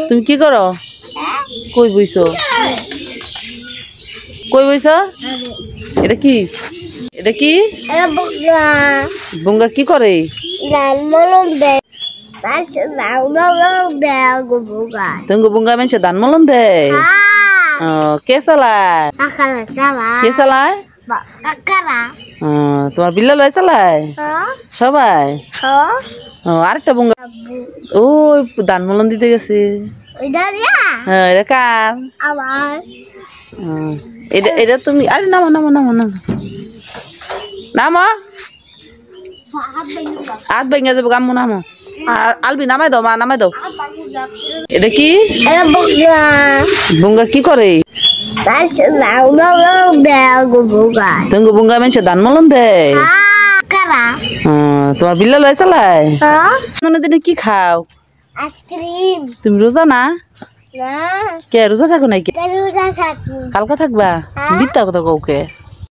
তুমি কি করো? কই বইছো? কই বইছো? এটা কি? এটা কি? বুঙ্গা কি করে? তুমি বুঙ্গা মানুষ দান মলন দেয়? কে চালায়? কে চালায়? তোমার বিল্লাল ভাই চালায়? সবাই? আরেকটা বুঙ্গা ওই দান মলন দিতে গেছে। হ্যাঁ, এটা কার? এটা তুমি আরে নামো নামো নামো নামো নামো হাত ভেঙে যাবো গাম্মু নামো। আলবি নামাই দাও, মা নামাই দাও। এটা কি? বুঙ্গা কি করে? তুমি বুঙ্গা মানুষ দান মলন দেয়? তোমার বিল্লাল ভাই চালায়? দিনে কি খাও? আইসক্রিম। তুমি রোজা না? কে রোজা থাকো নাকি? কালকে থাকবা? বিদ্যা কথা কাউকে